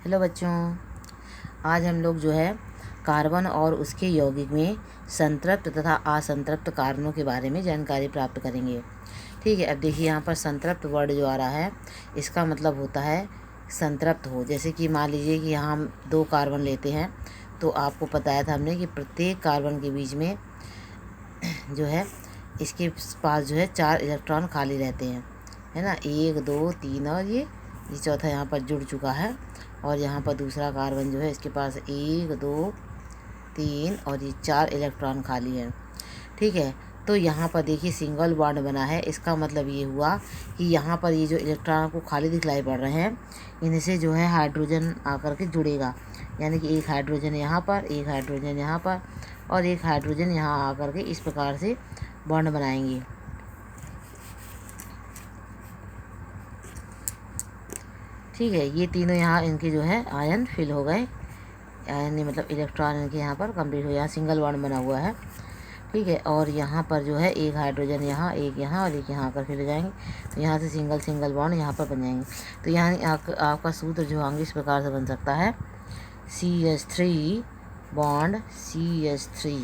Hello बच्चों, आज हम लोग जो है कार्बन और उसके यौगिक में संतृप्त तथा असंतृप्त कार्बनों के बारे में जानकारी प्राप्त करेंगे। ठीक है, अब देखिए यहाँ पर संतृप्त वर्ड जो आ रहा है इसका मतलब होता है संतृप्त हो। जैसे कि मान लीजिए कि यहाँ हम 2 कार्बन लेते हैं तो आपको बताया था हमने कि प्रत्येक कार्बन के बीच में जो है इसके पास जो है 4 इलेक्ट्रॉन खाली रहते हैं, है ना। 1 2 3 और ये चौथा यहाँ पर जुड़ चुका है। और यहाँ पर दूसरा कार्बन जो है इसके पास 1 2 3 और ये 4 इलेक्ट्रॉन खाली है। ठीक है, तो यहाँ पर देखिए सिंगल बॉन्ड बना है। इसका मतलब ये हुआ कि यहाँ पर ये जो इलेक्ट्रॉन आपको खाली दिखलाई पड़ रहे हैं इनसे जो है हाइड्रोजन आकर के जुड़ेगा, यानी कि एक हाइड्रोजन यहाँ पर, एक हाइड्रोजन यहाँ पर और एक हाइड्रोजन यहाँ आकर के इस प्रकार से बॉन्ड बनाएंगे। ठीक है, ये तीनों यहाँ इनके जो है आयन फिल हो गए, यानी मतलब इलेक्ट्रॉन इनके यहाँ पर कंप्लीट हो, यहाँ सिंगल बॉन्ड बना हुआ है। ठीक है, और यहाँ पर जो है एक हाइड्रोजन यहाँ, एक यहाँ और एक यहाँ आकर फिल हो जाएंगे। तो यहाँ से सिंगल सिंगल बॉन्ड यहाँ पर बन जाएंगे। तो यहाँ आपका सूत्र जो होंगे इस प्रकार से बन सकता है CH3 बॉन्ड CH3।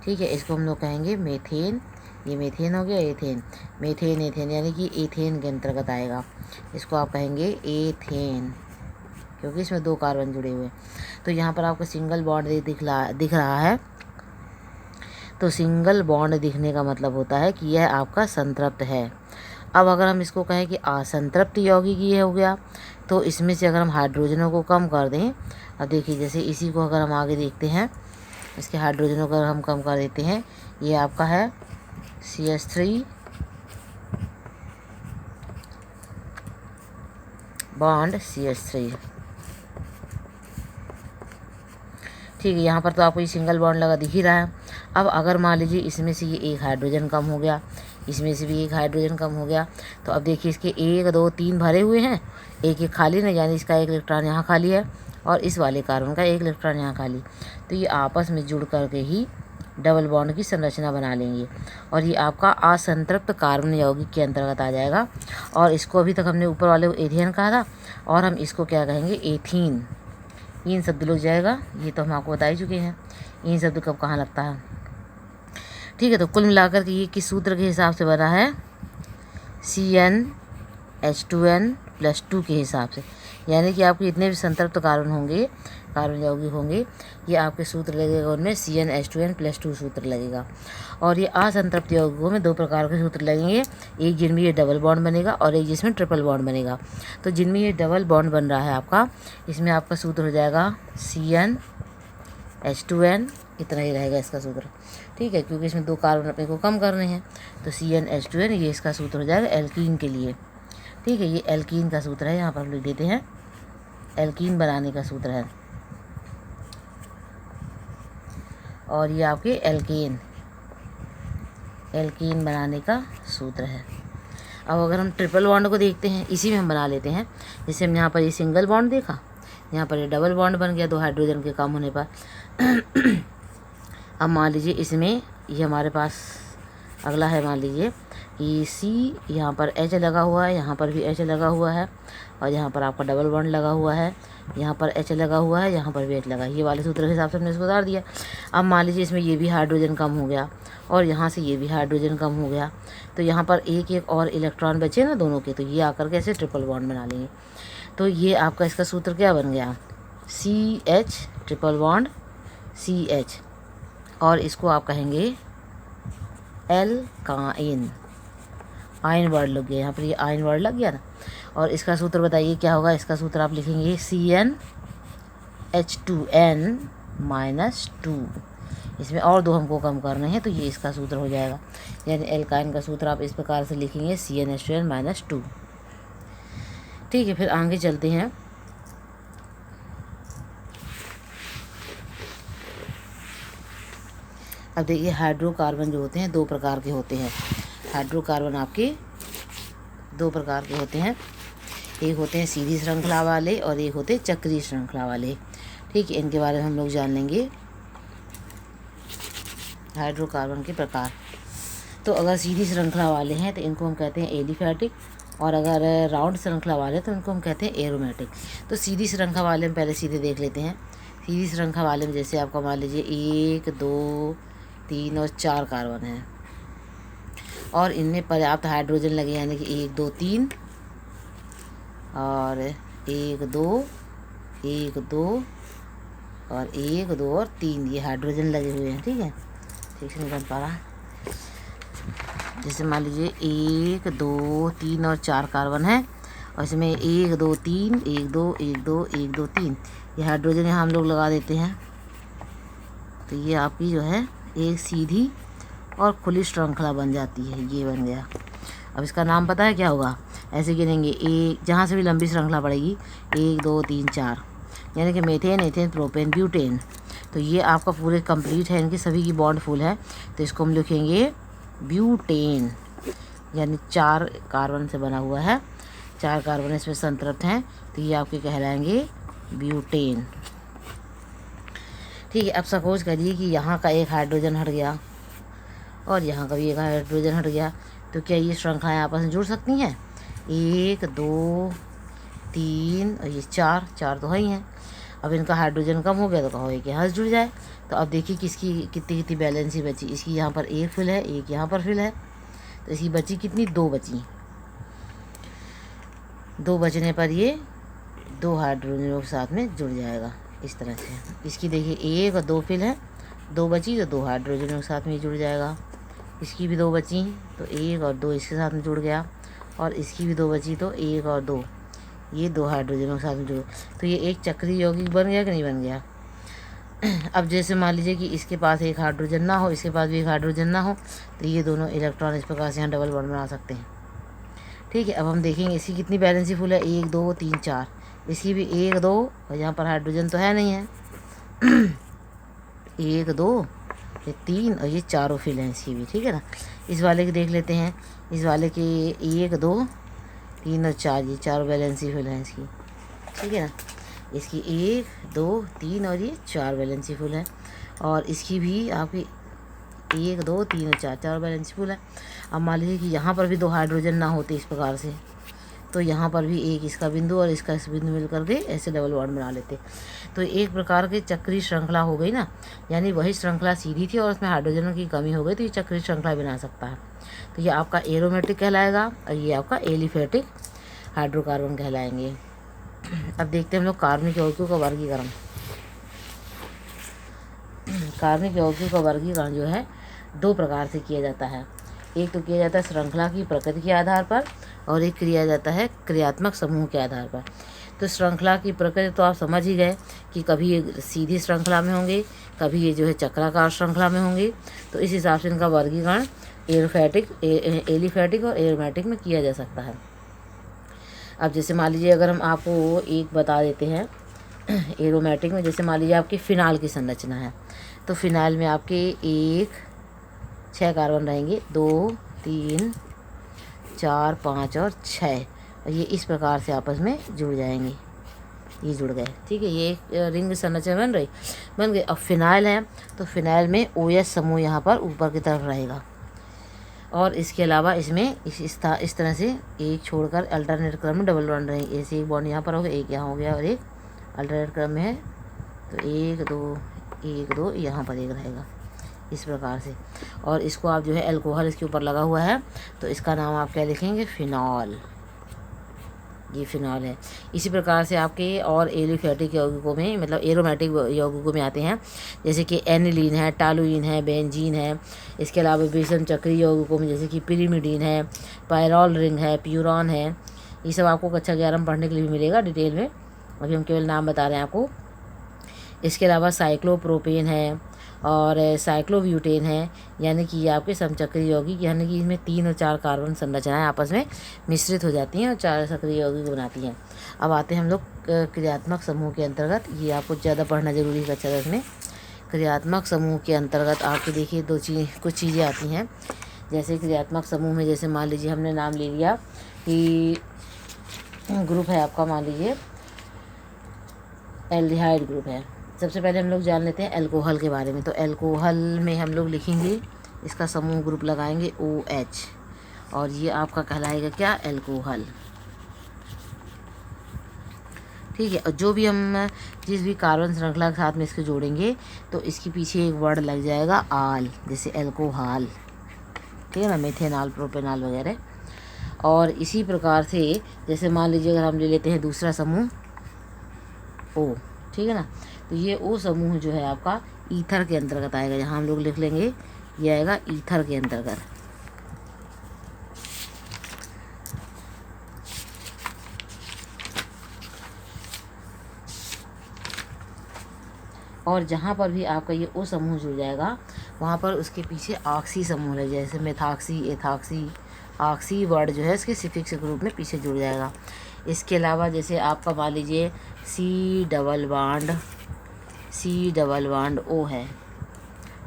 ठीक है, इसको हम लोग कहेंगे मेथेन। ये मेथेन हो गया, एथेन, मेथेन एथेन यानी कि एथेन के अंतर्गत आएगा। इसको आप कहेंगे एथेन, क्योंकि इसमें 2 कार्बन जुड़े हुए। तो यहाँ पर आपको सिंगल बॉन्ड दिख रहा है। तो सिंगल बॉन्ड दिखने का मतलब होता है कि यह आपका संतृप्त है। अब अगर हम इसको कहें कि असंतृप्त यौगिक ये हो गया, तो इसमें से अगर हम हाइड्रोजनों को कम कर दें, अब देखिए जैसे इसी को अगर हम आगे देखते हैं, इसके हाइड्रोजनों को अगर हम कम कर देते हैं, ये आपका है CH3 बॉन्ड CH3। ठीक है, यहाँ पर तो आपको ये सिंगल बॉन्ड लगा दिख ही रहा है। अब अगर मान लीजिए इसमें से ये एक हाइड्रोजन कम हो गया, इसमें से भी एक हाइड्रोजन कम हो गया, तो अब देखिए इसके 1 2 3 भरे हुए हैं, एक एक खाली नहीं, यानी इसका 1 इलेक्ट्रॉन यहाँ खाली है और इस वाले कार्बन का 1 इलेक्ट्रॉन यहाँ खाली। तो ये आपस में जुड़ करके ही डबल बॉन्ड की संरचना बना लेंगे और ये आपका असंतृप्त कार्बन यौगिक के अंतर्गत आ जाएगा। और इसको अभी तक हमने ऊपर वाले को एथेन कहा था और हम इसको क्या कहेंगे, एथीन। इन शब्द लग जाएगा, ये तो हम आपको बता ही चुके हैं इन शब्द कब कहाँ लगता है। ठीक है, तो कुल मिलाकर के ये किस सूत्र के हिसाब से बना है, CnH2n+2 के हिसाब से। यानी कि आपके जितने भी संतृप्त कार्बन होंगे, कार्बन यौगिक होंगे, ये आपके सूत्र लगेगा, उनमें CnH2n+2 सूत्र लगेगा। और ये असंतृप्त यौगिकों में 2 प्रकार के सूत्र लगेंगे, एक जिनमें ये डबल बॉन्ड बनेगा और एक जिसमें ट्रिपल बॉन्ड बनेगा। तो जिनमें ये डबल बॉन्ड बन रहा है आपका, इसमें आपका सूत्र हो जाएगा CnH2n, इतना ही रहेगा इसका सूत्र। ठीक है, क्योंकि इसमें 2 कार्बन अपने को कम करने हैं, तो CnH2n ये इसका सूत्र हो जाएगा एल्कीन के लिए। ठीक है, ये एल्कीन का सूत्र है, यहाँ पर हम लिख देते हैं एल्कीन बनाने का सूत्र है। और ये आपके एल्कीन बनाने का सूत्र है। अब अगर हम ट्रिपल बॉन्ड को देखते हैं, इसी में हम बना लेते हैं। जैसे हम यहाँ पर ये सिंगल बॉन्ड देखा, यहाँ पर ये डबल बॉन्ड बन गया 2 हाइड्रोजन के कम होने पर। अब मान लीजिए इसमें ये हमारे पास अगला है, मान लीजिए कि C, यहाँ पर H लगा हुआ है, यहाँ पर भी H लगा हुआ है और यहाँ पर आपका डबल बॉन्ड लगा हुआ है, यहाँ पर H लगा हुआ है, यहाँ पर भी H लगा है। ये वाले सूत्र के हिसाब से हमने इसको उतार दिया। अब मान लीजिए इसमें ये भी हाइड्रोजन कम हो गया और यहाँ से ये भी हाइड्रोजन कम हो गया, तो यहाँ पर एक एक और इलेक्ट्रॉन बचे ना दोनों के, तो ये आकर के ऐसे ट्रिपल बॉन्ड बना लेंगे। तो ये आपका इसका सूत्र क्या बन गया, CH ट्रिपल बॉन्ड CH, और इसको आप कहेंगे एल्काइन। आयन वर्ड लग गया, यहाँ पर ये आयन वर्ड लग गया ना। और इसका सूत्र बताइए क्या होगा, इसका सूत्र आप लिखेंगे CnH2n-2। इसमें और 2 हमको कम करने हैं, तो ये इसका सूत्र हो जाएगा। यानी एल्काइन का सूत्र आप इस प्रकार से लिखेंगे CnH2n-2। ठीक है, फिर आगे चलते हैं। अब देखिए हाइड्रोकार्बन जो होते हैं 2 प्रकार के होते हैं। हाइड्रोकार्बन आपके 2 प्रकार के होते हैं, एक होते हैं सीधी श्रृंखला वाले और एक होते हैं चक्रीय श्रृंखला वाले। ठीक है, इनके बारे में हम लोग जान लेंगे, हाइड्रोकार्बन के प्रकार। तो अगर सीधी श्रृंखला वाले हैं तो इनको हम कहते हैं एलिफैटिक और अगर राउंड श्रृंखला वाले तो उनको हम कहते हैं एरोमेटिक। तो सीधी श्रृंखला वाले में पहले सीधे देख लेते हैं। सीधी श्रृंखला वाले में जैसे आपका मान लीजिए 1 2 3 और 4 कार्बन हैं और इनमें पर्याप्त हाइड्रोजन लगे, यानी कि 1 2 3 और 1 2 1 2 और 1 2 और 3 ये हाइड्रोजन लगे हुए हैं। ठीक है, ठीक से नहीं बन पा रहा। जैसे मान लीजिए 1 2 3 और 4 कार्बन है और इसमें 1 2 3 1 2 1 2 1 2 3 ये हाइड्रोजन यहाँ हम लोग लगा देते हैं। तो ये आपकी जो है एक सीधी और खुली श्रृंखला बन जाती है। ये बन गया। अब इसका नाम पता है क्या होगा? ऐसे गिनेंगे, एक जहाँ से भी लंबी श्रृंखला पड़ेगी 1 2 3 4, यानी कि मीथेन एथेन प्रोपेन ब्यूटेन। तो ये आपका पूरे कंप्लीट है, इनकी सभी की बॉन्ड फुल है। तो इसको हम लिखेंगे ब्यूटेन, यानी 4 कार्बन से बना हुआ है, 4 कार्बन इसमें संतृप्त हैं। तो ये आपके कहलाएंगे ब्यूटेन। ठीक है, अब सपोज करिए कि यहाँ का एक हाइड्रोजन हट गया और यहाँ का भी एक हाइड्रोजन हट गया। तो क्या ये श्रृंखलाएँ आपस में जुड़ सकती हैं? 1 2 3 और ये 4 तो है ही हैं। अब इनका हाइड्रोजन कम हो गया तो कहो एक यहाँ से जुड़ जाए। तो अब देखिए किसकी कितनी कितनी बैलेंसी बची। इसकी यहाँ पर एक फिल है, एक यहाँ पर फिल है, तो इसकी बची कितनी? 2 बची। 2 बचने पर ये 2 हाइड्रोजनों के साथ में जुड़ जाएगा इस तरह से। इसकी देखिए 1 और 2 फिल है, 2 बची तो 2 हाइड्रोजनों के साथ में जुड़ जाएगा। इसकी भी 2 बची तो 1 और 2 इसके साथ में जुड़ गया, और इसकी भी 2 बची तो 1 और 2 ये 2 हाइड्रोजनों के साथ में जुड़। तो ये एक चक्रीय यौगिक बन गया कि नहीं बन गया? अब जैसे मान लीजिए कि इसके पास एक हाइड्रोजन ना हो, इसके पास भी एक हाइड्रोजन ना हो, तो ये दोनों इलेक्ट्रॉन इस प्रकार से यहाँ डबल बॉन्ड बना सकते हैं। ठीक है, अब हम देखेंगे इसकी कितनी बैलेंसी फुल है। 1 2 3 4, इसकी भी 1 2 और यहाँ पर हाइड्रोजन तो है नहीं है 1 2 ये 3 और ये 4 फिल हैं इसकी भी। ठीक है ना। इस वाले की देख लेते हैं। इस वाले के 1 2 3 और 4 ये 4 बैलेंसी फुल हैं इसकी। ठीक है ना। इसकी 1 2 3 और ये 4 बैलेंसी फुल है, और इसकी भी आपकी 1 2 3 और 4 बैलेंसी फुल है। अब मान लीजिए कि यहाँ पर भी 2 हाइड्रोजन ना होते इस प्रकार से, तो यहाँ पर भी एक इसका बिंदु और इसका इस बिंदु मिल करके ऐसे डबल बॉन्ड बना लेते। तो एक प्रकार की चक्रीय श्रृंखला हो गई ना, यानी वही श्रृंखला सीधी थी और उसमें हाइड्रोजन की कमी हो गई, तो ये चक्रीय श्रृंखला बना सकता है। तो ये आपका एरोमेटिक कहलाएगा और ये आपका एलिफेटिक हाइड्रोकार्बन कहलाएंगे। अब देखते हैं हम लोग कार्बनिक यौगिकों का वर्गीकरण। कार्बनिक यौगिकों का वर्गीकरण जो है 2 प्रकार से किया जाता है। एक तो किया जाता है श्रृंखला की प्रकृति के आधार पर, और एक किया जाता है क्रियात्मक समूह के आधार पर। तो श्रृंखला की प्रकृति तो आप समझ ही गए कि कभी ये सीधी श्रृंखला में होंगे, कभी ये जो है चक्राकार श्रृंखला में होंगे। तो इस हिसाब से इनका वर्गीकरण एलिफेटिक और एरोमेटिक में किया जा सकता है। अब जैसे मान लीजिए अगर हम आपको एक बता देते हैं एरोमेटिक में, जैसे मान लीजिए आपकी फिनाइल की संरचना है, तो फिनाइल में आपके 6 कार्बन रहेंगे, 2 3 4 5 और 6, और ये इस प्रकार से आपस में जुड़ जाएंगे। ये जुड़ गए। ठीक है, ये एक रिंग संरचना बन गई। अब फिनाइल है तो फिनाइल में OH समूह यहाँ पर ऊपर की तरफ रहेगा, और इसके अलावा इसमें इस तरह से एक छोड़कर अल्टरनेट क्रम में डबल बॉन्ड रहेंगे। ऐसे एक बॉन्ड यहाँ पर होगा, एक यहाँ हो गया और एक अल्टरनेट क्रम में है, तो 1 2 यहाँ पर एक रहेगा इस प्रकार से। और इसको आप जो है अल्कोहल इसके ऊपर लगा हुआ है, तो इसका नाम आप क्या लिखेंगे? फिनॉल। ये फिनॉल है। इसी प्रकार से आपके और एलिफेटिक यौगिकों में, मतलब एरोमेटिक यौगिकों में आते हैं, जैसे कि एनिलीन है, टालुइन है, बेंजीन है। इसके अलावा विषम चक्रीय यौगिकों में जैसे कि पिरिमिडीन है, पायरॉल रिंग है, प्यूरॉन है। ये सब आपको कक्षा 11 में पढ़ने के लिए भी मिलेगा डिटेल में, अभी हम केवल नाम बता रहे हैं आपको। इसके अलावा साइक्लोप्रोपेन है और साइक्लोब्यूटेन है, यानी कि ये आपके समचक्रीय यौगिक, यानी कि इसमें 3 और 4 कार्बन संरचनाएं आपस में मिश्रित हो जाती हैं और 4 सक्रिय यौगिक बनाती हैं। अब आते हैं हम लोग क्रियात्मक समूह के अंतर्गत। ये आपको ज़्यादा पढ़ना जरूरी है कक्षा 10 में। क्रियात्मक समूह के अंतर्गत आपके देखिए कुछ चीज़ें आती हैं। जैसे क्रियात्मक समूह में जैसे मान लीजिए हमने नाम ले लिया कि ग्रुप है आपका, मान लीजिए एल्डिहाइड ग्रुप है। सबसे पहले हम लोग जान लेते हैं अल्कोहल के बारे में। तो अल्कोहल में हम लोग लिखेंगे, इसका समूह ग्रुप लगाएंगे OH, और ये आपका कहलाएगा क्या, अल्कोहल। ठीक है, और जो भी हम जिस भी कार्बन श्रृंखला के साथ में इसको जोड़ेंगे तो इसके पीछे एक वर्ड लग जाएगा आल, जैसे अल्कोहल, ठीक है ना, मेथेनॉल, प्रोपेनॉल वगैरह। और इसी प्रकार से जैसे मान लीजिए अगर हम ले लेते हैं दूसरा समूह ओ, ठीक है ना, तो ये ओ समूह जो है आपका ईथर के अंतर्गत आएगा। यहाँ हम लोग लिख लेंगे ये आएगा ईथर के अंतर्गत। और जहाँ पर भी आपका ये ओ समूह जुड़ जाएगा वहाँ पर उसके पीछे ऑक्सी समूह है, जैसे मेथॉक्सी, एथॉक्सी, ऑक्सी वर्ड जो है इसके सिफिक्स के रूप में पीछे जुड़ जाएगा। इसके अलावा जैसे आपका मान लीजिए सी डबल बॉन्ड ओ है,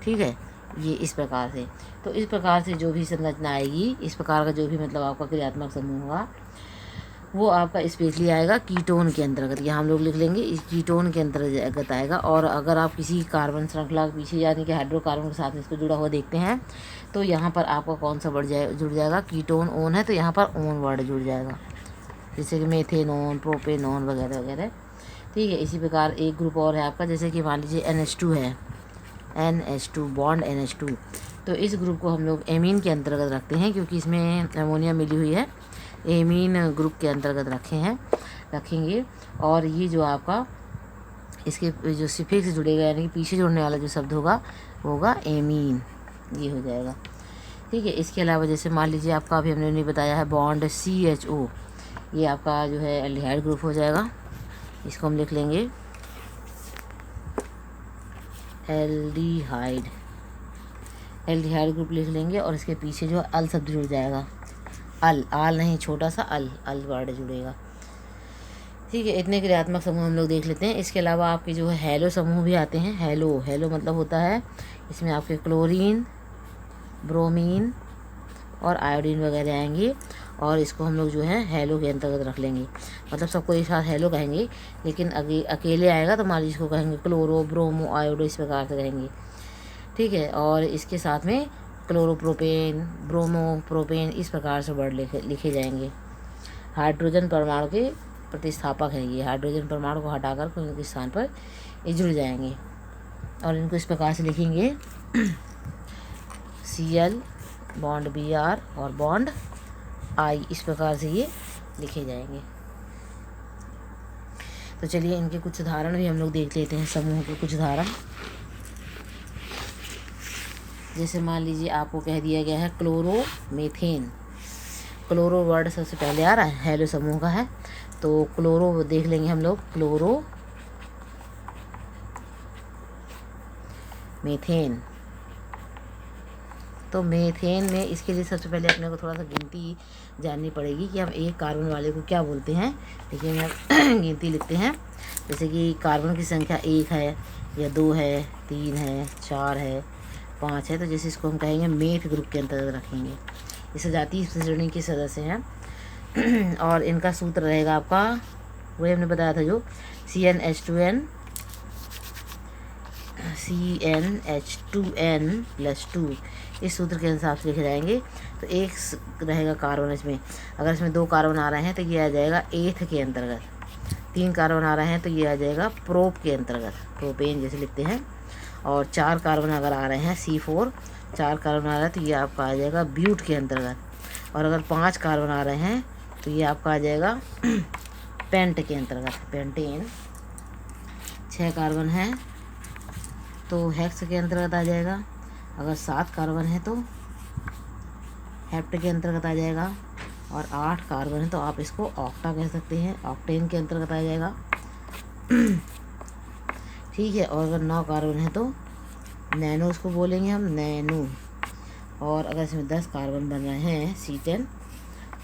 ठीक है, ये इस प्रकार से। तो इस प्रकार से जो भी संरचना आएगी, इस प्रकार का जो भी मतलब आपका क्रियात्मक समूह होगा वो आपका स्पेशली आएगा कीटोन के अंतर्गत। यहाँ हम लोग लिख लेंगे इस कीटोन के अंतर्गत आएगा। और अगर आप किसी कार्बन श्रृंखला के पीछे यानी कि हाइड्रोकार्बन के साथ में इसको जुड़ा हुआ देखते हैं तो यहाँ पर आपका कौन सा वर्ड जुड़ जाएगा, कीटोन ओन है तो यहाँ पर ओन वर्ड जुड़ जाएगा, जैसे कि मेथेनोन, प्रोपेनोन वगैरह वगैरह। ठीक है, इसी प्रकार एक ग्रुप और है आपका, जैसे कि मान लीजिए NH2 है, NH2 बॉन्ड NH2, तो इस ग्रुप को हम लोग एमीन के अंतर्गत रखते हैं क्योंकि इसमें अमोनिया मिली हुई है, एमीन ग्रुप के अंतर्गत रखेंगे। और ये जो आपका इसके जो सिफिक्स जुड़ेगा यानी कि पीछे जुड़ने वाला जो शब्द होगा वो होगा एमीन, ये हो जाएगा। ठीक है, इसके अलावा जैसे मान लीजिए आपका अभी हमने नहीं बताया है बॉन्ड CHO, ये आपका जो है एल्डिहाइड ग्रुप हो जाएगा। इसको हम लिख लेंगे एल्डिहाइड ग्रुप लिख लेंगे। और इसके पीछे जो अल शब्द जुड़ जाएगा, आल नहीं, छोटा सा अल वर्ड जुड़ेगा। ठीक है, इतने क्रियात्मक समूह हम लोग देख लेते हैं। इसके अलावा आपके जो है हैलो समूह भी आते हैं। हैलो मतलब होता है इसमें आपके क्लोरीन, ब्रोमीन और आयोडीन वगैरह आएंगे और इसको हम लोग जो है हैलो के अंतर्गत रख लेंगे। मतलब सबको एक साथ हैलो कहेंगे, लेकिन अकेले आएगा तो मान लीजिए इसको कहेंगे क्लोरो, ब्रोमो, आयोडो, इस प्रकार से कहेंगे। ठीक है, और इसके साथ में क्लोरोप्रोपेन, ब्रोमो, प्रोपेन, इस प्रकार से वर्ड लिखे जाएंगे। हाइड्रोजन परमाणु के प्रतिस्थापक हैं ये, हाइड्रोजन परमाणु को हटाकर उनके स्थान पर ये जुड़ जाएंगे और इनको इस प्रकार से लिखेंगे Cl बॉन्ड Br और बॉन्ड I, इस प्रकार से ये लिखे जाएंगे। तो चलिए इनके कुछ उदाहरण भी हम लोग देख लेते हैं, समूह के कुछ उदाहरण। जैसे मान लीजिए आपको कह दिया गया है क्लोरोमेथेन, क्लोरो वर्ड सबसे पहले आ रहा है, हैलो समूह का है, तो क्लोरो देख लेंगे हम लोग, क्लोरोमेथेन। तो मेथेन में इसके लिए सबसे पहले अपने को थोड़ा सा गिनती जाननी पड़ेगी कि हम एक कार्बन वाले को क्या बोलते हैं। लेकिन हम गिनती लिखते हैं, जैसे कि कार्बन की संख्या 1 है या 2 है, 3 है, 4 है, 5 है, तो जैसे इसको हम कहेंगे मेथ ग्रुप के अंतर्गत रखेंगे। ये सजातीय श्रेणी के सदस्य हैं और इनका सूत्र रहेगा आपका, वही हमने बताया था जो CnH2n+2, इस सूत्र के हिसाब से लिखे जाएंगे। तो एक रहेगा कार्बन इसमें, अगर इसमें 2 कार्बन आ रहे हैं तो ये आ जाएगा एथ के अंतर्गत, 3 कार्बन आ रहे हैं तो ये आ जाएगा प्रोप के अंतर्गत, प्रोपेन जैसे लिखते हैं। और 4 कार्बन अगर आ रहे हैं C4, 4 कार्बन आ रहा है तो ये आपका आ जाएगा ब्यूट के अंतर्गत। और अगर 5 कार्बन आ रहे हैं तो ये आपका आ जाएगा पेंट के अंतर्गत, पेंटेन। 6 कार्बन है तो हेक्स के अंतर्गत आ जाएगा। अगर 7 कार्बन है तो हेप्ट के अंतर्गत आ जाएगा। और 8 कार्बन है तो आप इसको ऑक्टा कह सकते हैं, ऑक्टेन के अंतर्गत आ जाएगा। ठीक है, और अगर 9 कार्बन है तो नैनो उसको बोलेंगे हम, नैनो। और अगर इसमें 10 कार्बन बन रहे हैं, C10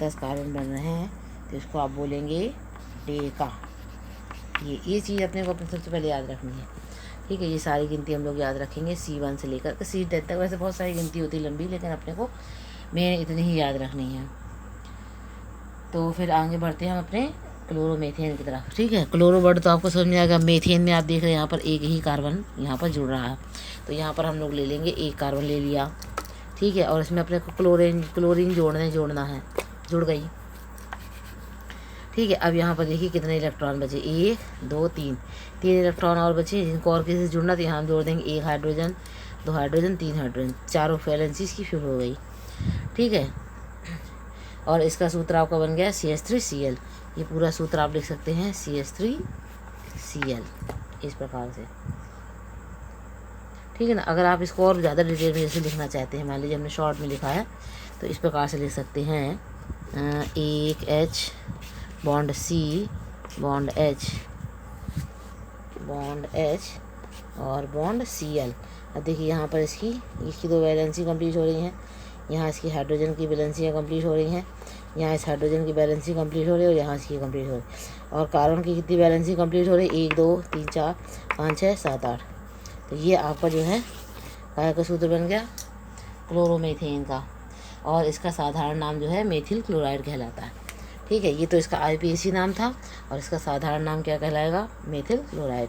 10 कार्बन बन रहे हैं तो इसको आप बोलेंगे डेका। ये चीज़ अपने को सबसे पहले याद रखनी है। ठीक है, ये सारी गिनती हम लोग याद रखेंगे C1 से लेकर के C10 तक। वैसे बहुत सारी गिनती होती है लंबी, लेकिन अपने को मेन इतनी ही याद रखनी है। तो फिर आगे बढ़ते हैं हम अपने क्लोरोमेथेन की तरफ। ठीक है, क्लोरो वर्ड तो आपको समझ में आएगा। मेथेन में आप देख रहे हैं यहाँ पर एक ही कार्बन यहाँ पर जुड़ रहा है, तो यहाँ पर हम लोग ले लेंगे, एक कार्बन ले लिया। ठीक है। और इसमें अपने को क्लोरीन जोड़ना है, जुड़ गई। ठीक है। अब यहाँ पर देखिए कितने इलेक्ट्रॉन बचे, 1 2 3 इलेक्ट्रॉन और बचे, जिनको और किसी से जुड़ना, तो यहाँ हम जोड़ देंगे 1 हाइड्रोजन, 2 हाइड्रोजन, 3 हाइड्रोजन, चारों वैलेंसी इसकी फिल हो गई। ठीक है। और इसका सूत्र आपका बन गया CH3Cl। ये पूरा सूत्र आप लिख सकते हैं CH3Cl इस प्रकार से। ठीक है ना। अगर आप इसको और ज़्यादा डिटेल में जैसे लिखना चाहते हैं, मान लीजिए हमने शॉर्ट में लिखा है, तो इस प्रकार से लिख सकते हैं, एक H bond C bond H और बॉन्ड Cl। अब देखिए यहाँ पर इसकी 2 वैलेंसी कंप्लीट हो रही हैं, यहाँ इसकी हाइड्रोजन की वैलेंसियाँ कंप्लीट हो रही हैं, यहाँ इस हाइड्रोजन की वैलेंसी कंप्लीट हो रही है, और यहाँ इसकी कंप्लीट हो रही है। और कार्बन की कितनी वैलेंसी कंप्लीट हो रही है, 1 2 3 4 5 6 7 8। तो ये आपका जो है काय का सूत्र बन गया, क्लोरोमीथेन का। और इसका साधारण नाम जो है मेथिल क्लोराइड कहलाता है। ठीक है। ये तो इसका IUPAC नाम था, और इसका साधारण नाम क्या कहलाएगा, मेथिल क्लोराइड।